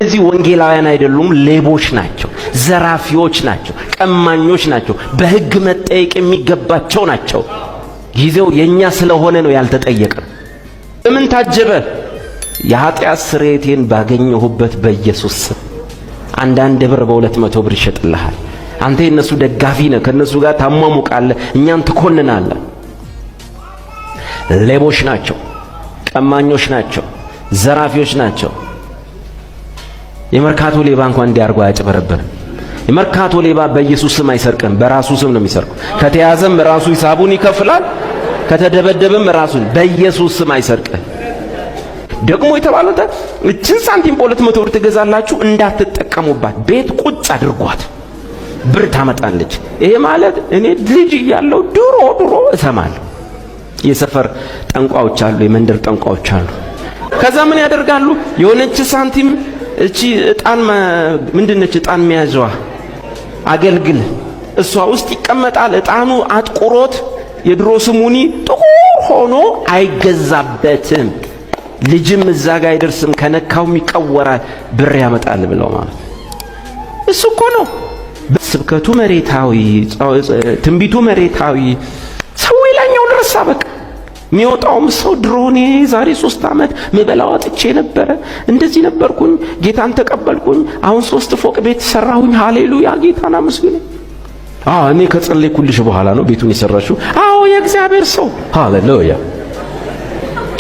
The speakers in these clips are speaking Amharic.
እዚህ ወንጌላውያን አይደሉም፣ ሌቦች ናቸው፣ ዘራፊዎች ናቸው፣ ቀማኞች ናቸው፣ በሕግ መጠየቅ የሚገባቸው ናቸው። ጊዜው የኛ ስለሆነ ነው ያልተጠየቀው። በምን ታጀበ? የኃጢአት ስርየቴን ባገኘሁበት በኢየሱስ ስም። አንዳንድ ብር በ200 ብር ይሸጥልሃል። አንተ የነሱ ደጋፊ ነህ፣ ከነሱ ጋር ታሟሙቃለህ፣ እኛን ትኮንናለህ። ሌቦች ናቸው፣ ቀማኞች ናቸው፣ ዘራፊዎች ናቸው። የመርካቶ ሌባ እንኳን እንዲያርጉ አያጭበረብርም። የመርካቶ ሌባ በኢየሱስ ስም አይሰርቅም፣ በራሱ ስም ነው የሚሰርቀው። ከተያዘም ራሱ ሂሳቡን ይከፍላል፣ ከተደበደበም ራሱን። በኢየሱስ ስም አይሰርቅም። ደግሞ የተባለው እችን ሳንቲም በ200 ብር ትገዛላችሁ፣ እንዳትጠቀሙባት፣ ቤት ቁጭ አድርጓት፣ ብር ታመጣለች። ይሄ ማለት እኔ ልጅ እያለሁ ድሮ እሰማለሁ። የሰፈር ጠንቋዎች አሉ፣ የመንደር ጠንቋዎች አሉ። ከዛ ምን ያደርጋሉ? የሆነች ሳንቲም እቺ እጣን ምንድነች? እጣን መያዣዋ አገልግል፣ እሷ ውስጥ ይቀመጣል። እጣኑ አጥቁሮት የድሮ ስሙኒ ጥቁር ሆኖ አይገዛበትም። ልጅም እዛ ጋር አይደርስም፣ ከነካውም ይቀወራል፣ ብር ያመጣል ብለው ማለት እሱ እኮ ነው። ስብከቱ መሬታዊ፣ ትንቢቱ መሬታዊ፣ ሰው ይላኛውን ረሳ። በቃ የሚወጣውም ሰው ድሮኔ ዛሬ 3 ዓመት ምበላው አጥቼ ነበረ፣ እንደዚህ ነበርኩኝ፣ ጌታን ተቀበልኩኝ፣ አሁን 3 ፎቅ ቤት ሰራሁኝ፣ ሃሌሉያ ጌታን አመስግኑ። እኔ ከጸለይኩልሽ በኋላ ነው ቤቱን የሰራሽው። የእግዚአብሔር ሰው ሃሌሉያ።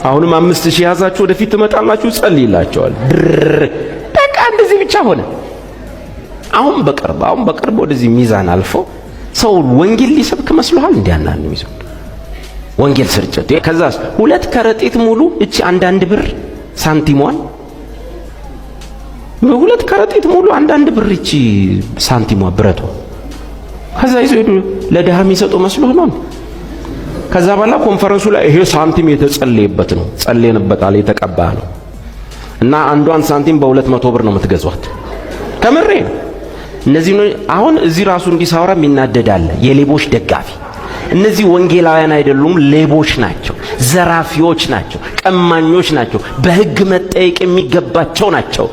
አሁንም 5000 ያዛችሁ ወደፊት ትመጣላችሁ፣ ጸልይላችኋል። በቃ እንደዚህ ብቻ ሆነ። አሁን በቅርብ ወደዚህ ሚዛን አልፎ ሰው ወንጌል ሊሰብክ መስሎሃል? እንዲያናን ነው ይዘው ወንጌል ስርጭት። ከዛስ 2 ከረጢት ሙሉ እቺ አንዳንድ ብር ሳንቲሟን 2 ከረጢት ሙሉ አንዳንድ ብር እቺ ሳንቲሟ ብረቷ። ከዛ ይዞ ለድሃ የሚሰጡ መስሎህ ነው። ከዛ በኋላ ኮንፈረንሱ ላይ ይሄ ሳንቲም የተጸለየበት ነው፣ ጸለየንበታል፣ የተቀባ ነው እና አንዷን ሳንቲም በ200 ብር ነው የምትገዟት። ከምሬ እነዚህ አሁን እዚህ ራሱ እንዲሳወራ የሚናደዳለ የሌቦች ደጋፊ። እነዚህ ወንጌላውያን አይደሉም፣ ሌቦች ናቸው፣ ዘራፊዎች ናቸው፣ ቀማኞች ናቸው፣ በሕግ መጠየቅ የሚገባቸው ናቸው።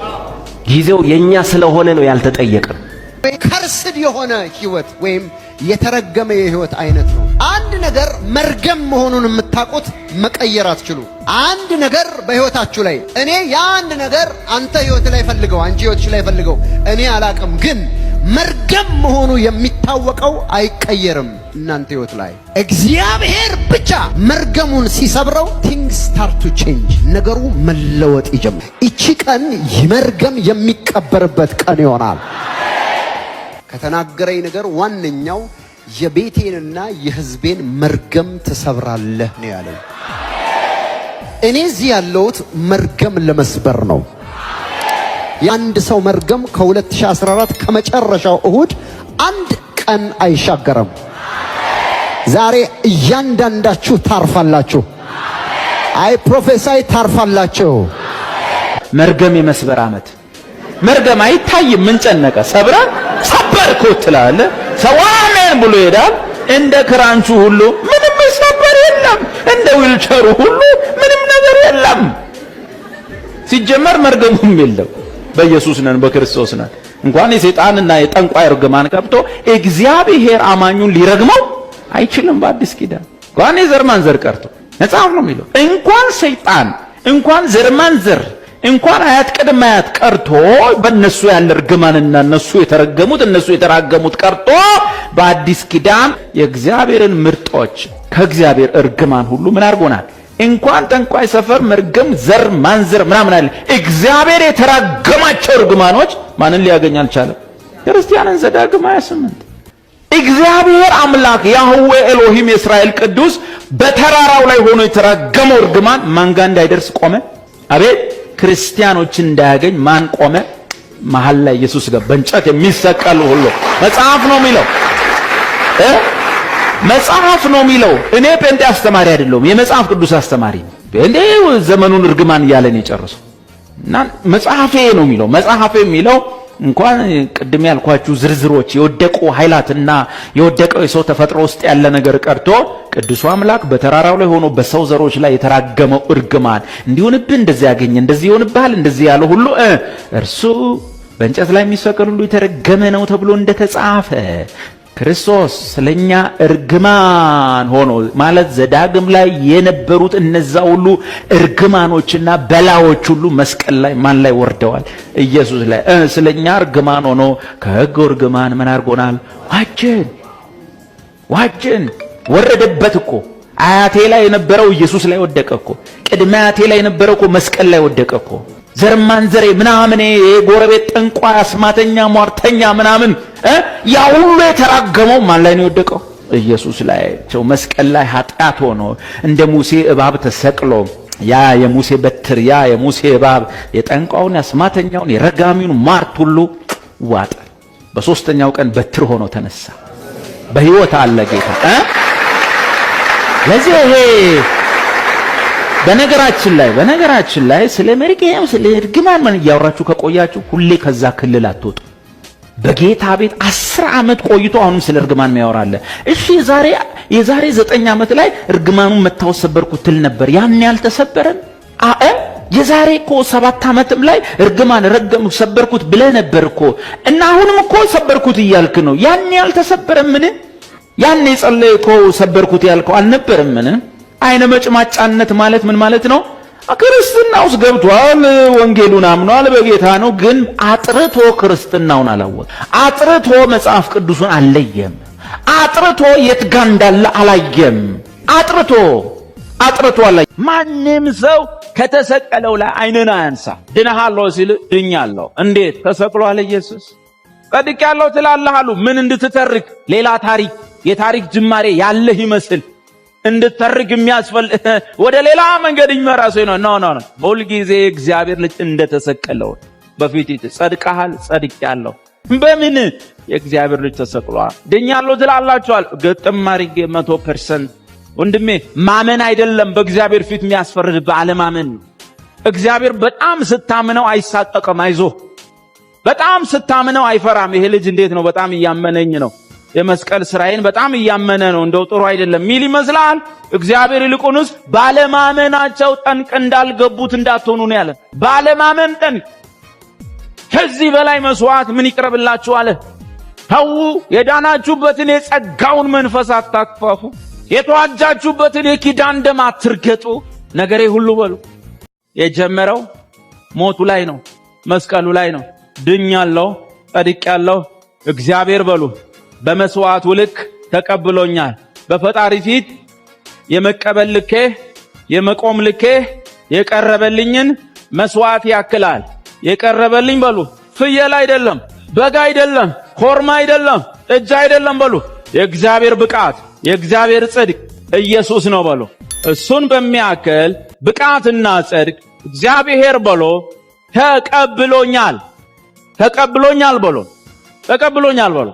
ጊዜው የኛ ስለሆነ ነው ያልተጠየቀው። ከርስድ የሆነ ህይወት ወይም የተረገመ የህይወት አይነት ነው። አንድ ነገር መርገም መሆኑን የምታውቁት መቀየር አትችሉ። አንድ ነገር በህይወታችሁ ላይ እኔ ያንድ ነገር አንተ ህይወት ላይ ፈልገው፣ አንቺ ህይወትሽ ላይ ፈልገው፣ እኔ አላቅም፣ ግን መርገም መሆኑ የሚታወቀው አይቀየርም። እናንተ ህይወት ላይ እግዚአብሔር ብቻ መርገሙን ሲሰብረው things start to change፣ ነገሩ መለወጥ ይጀምራል። እቺ ቀን መርገም የሚቀበርበት ቀን ይሆናል። ከተናገረኝ ነገር ዋነኛው የቤቴንና የህዝቤን መርገም ትሰብራለህ ነው ያለው። እኔ እዚህ ያለሁት መርገም ለመስበር ነው። የአንድ ሰው መርገም ከ2014 ከመጨረሻው እሁድ 1 ቀን አይሻገርም። ዛሬ እያንዳንዳችሁ ታርፋላችሁ። አይ ፕሮፌሳይ ታርፋላችሁ። መርገም የመስበር ዓመት። መርገም አይታይም፣ ምን ጨነቀ? ሰበርኩ ትላለህ፣ ሰው አሜን ብሎ ይሄዳል። እንደ ክራንቹ ሁሉ ምንም ሰበር የለም፣ እንደ ዊልቸሩ ሁሉ ምንም ነገር የለም። ሲጀመር መርገሙም የለም። በኢየሱስ ነን፣ በክርስቶስ ነን። እንኳን የሰይጣንና የጠንቋይ እርግማን ቀርቶ እግዚአብሔር አማኙን ሊረግመው አይችልም። በአዲስ ኪዳን እንኳን የዘር ማንዘር ቀርቶ መጽሐፍ ነው የሚለው እንኳን ሰይጣን እንኳን ዘር ማንዘር እንኳን አያት ቅድመ አያት ቀርቶ በእነሱ ያለ እርግማንና እነሱ የተራገሙት ቀርቶ በአዲስ ኪዳን የእግዚአብሔርን ምርጦች ከእግዚአብሔር እርግማን ሁሉ ምን አድርጎናል? እንኳን ጠንቋይ ሰፈር መርገም ዘር ማንዘር ምናምን አለ። እግዚአብሔር የተራገማቸው እርግማኖች ማንን ሊያገኝ አልቻለም? ክርስቲያንን ዘዳግም 28 እግዚአብሔር አምላክ ያህዌ ኤሎሂም የእስራኤል ቅዱስ በተራራው ላይ ሆኖ የተራገመው እርግማን ማን ጋር እንዳይደርስ ቆመ? አቤት ክርስቲያኖችን እንዳያገኝ ማን ቆመ? መሃል ላይ ኢየሱስ ጋር በእንጨት የሚሰቀሉ ሁሉ መጽሐፍ ነው የሚለው መጽሐፍ ነው የሚለው። እኔ ጴንጤ አስተማሪ አይደለሁም፣ የመጽሐፍ ቅዱስ አስተማሪ ነኝ። ጴንጤ ዘመኑን እርግማን እያለን የጨረሰው እና መጽሐፌ ነው የሚለው። መጽሐፌ የሚለው እንኳን ቅድም ያልኳችሁ ዝርዝሮች የወደቁ ኃይላትና የወደቀው የሰው ተፈጥሮ ውስጥ ያለ ነገር ቀርቶ ቅዱሱ አምላክ በተራራው ላይ ሆኖ በሰው ዘሮች ላይ የተራገመው እርግማን እንዲሆንብህ እንደዚህ ያገኘ እንደዚህ ይሆንብሃል እንደዚህ ያለ ሁሉ እርሱ በእንጨት ላይ የሚሰቀል ሁሉ የተረገመ ነው ተብሎ እንደተጻፈ ክርስቶስ ስለኛ እርግማን ሆኖ ማለት ዘዳግም ላይ የነበሩት እነዛ ሁሉ እርግማኖችና በላዎች ሁሉ መስቀል ላይ ማን ላይ ወርደዋል? ኢየሱስ ላይ። ስለኛ እርግማን ሆኖ ከሕግ እርግማን ምን አድርጎናል? ዋጀን። ወረደበት እኮ። አያቴ ላይ የነበረው ኢየሱስ ላይ ወደቀ እኮ። ቅድመ አያቴ ላይ የነበረው እኮ መስቀል ላይ ወደቀ እኮ። ዘርማንዘሬ ምናምን የጎረቤት ጠንቋይ አስማተኛ ሟርተኛ ምናምን ያ ሁሉ የተራገመው ማን ላይ ነው የወደቀው? ኢየሱስ ላይ። መስቀል ላይ ኃጢአት ሆኖ እንደ ሙሴ እባብ ተሰቅሎ ያ የሙሴ በትር ያ የሙሴ እባብ የጠንቋውን አስማተኛውን የረጋሚውን ሟርት ሁሉ ዋጠ። በሶስተኛው ቀን በትር ሆኖ ተነሳ። በሕይወት አለ ጌታ። ለዚህ ይሄ በነገራችን ላይ ስለ መርገም ስለ እርግማን ምን እያወራችሁ ከቆያችሁ ሁሌ ከዛ ክልል አትወጡ። በጌታ ቤት 10 ዓመት ቆይቶ አሁንም ስለ እርግማን የሚያወራለ። እሺ የዛሬ 9 ዓመት ላይ እርግማኑን መታው ሰበርኩት ትል ነበር። ያን ያልተሰበረን የዛሬ እኮ 7 ዓመትም ላይ እርግማን ረገምኩ ሰበርኩት ብለ ነበር እኮ እና አሁንም እኮ ሰበርኩት እያልክ ነው። ያን ያልተሰበረም ምን ያን የጸለይከው ሰበርኩት ያልከው አልነበረም ምን? አይነ መጭማጫነት ማለት ምን ማለት ነው? ክርስትና ውስጥ ገብቷል፣ ወንጌሉን አምኗል፣ በጌታ ነው። ግን አጥርቶ ክርስትናውን አላወቀም። አጥርቶ መጽሐፍ ቅዱስን አልለየም። አጥርቶ የት ጋር እንዳለ አላየም። አጥርቶ አላየም። ማንም ሰው ከተሰቀለው ላይ አይንን አያንሳ። ድነሃለሁ ሲል ድኛለሁ። እንዴት ተሰቅሏል ኢየሱስ? ጸድቄያለሁ ትላለህ አሉ። ምን እንድትተርክ ሌላ ታሪክ የታሪክ ጅማሬ ያለህ ይመስል እንድትተርክ የሚያስፈልግ ወደ ሌላ መንገድ ይመራ ሰው ነው። ሁል ጊዜ እግዚአብሔር ልጅ እንደተሰቀለው በፊት ጸድቀሃል፣ ጸድቄያለሁ። በምን የእግዚአብሔር ልጅ ተሰቅሏል። ድኛለሁ ትላላችኋል። ግጥም አድርጌ 100% ወንድሜ ማመን አይደለም በእግዚአብሔር ፊት የሚያስፈርድ ባለማመን ነው። እግዚአብሔር በጣም ስታምነው አይሳቀቅም። አይዞህ በጣም ስታምነው አይፈራም። ይሄ ልጅ እንዴት ነው በጣም እያመነኝ ነው የመስቀል ስራዬን በጣም እያመነ ነው እንደው ጥሩ አይደለም ሚል ይመስላል። እግዚአብሔር ይልቁንስ ባለማመናቸው ጠንቅ እንዳልገቡት እንዳትሆኑ ነው ያለ። ባለማመን ጠንቅ። ከዚህ በላይ መስዋዕት ምን ይቅርብላችሁ አለ። ተው፣ የዳናችሁበትን የጸጋውን መንፈስ አታክፋፉ፣ የተዋጃችሁበትን የኪዳን ደም አትርገጡ። ነገሬ ሁሉ በሉ የጀመረው ሞቱ ላይ ነው፣ መስቀሉ ላይ ነው። ድኛለሁ፣ ጸድቄያለሁ። እግዚአብሔር በሉ በመስዋዕቱ ልክ ተቀብሎኛል። በፈጣሪ ፊት የመቀበል ልኬ የመቆም ልኬ የቀረበልኝን መስዋዕት ያክላል። የቀረበልኝ በሉ ፍየል አይደለም፣ በግ አይደለም፣ ኮርማ አይደለም፣ ጥጃ አይደለም። በሉ የእግዚአብሔር ብቃት የእግዚአብሔር ጽድቅ ኢየሱስ ነው። በሉ እሱን በሚያክል ብቃትና ጽድቅ እግዚአብሔር በሉ ተቀብሎኛል። በሉ ተቀብሎኛል። በሉ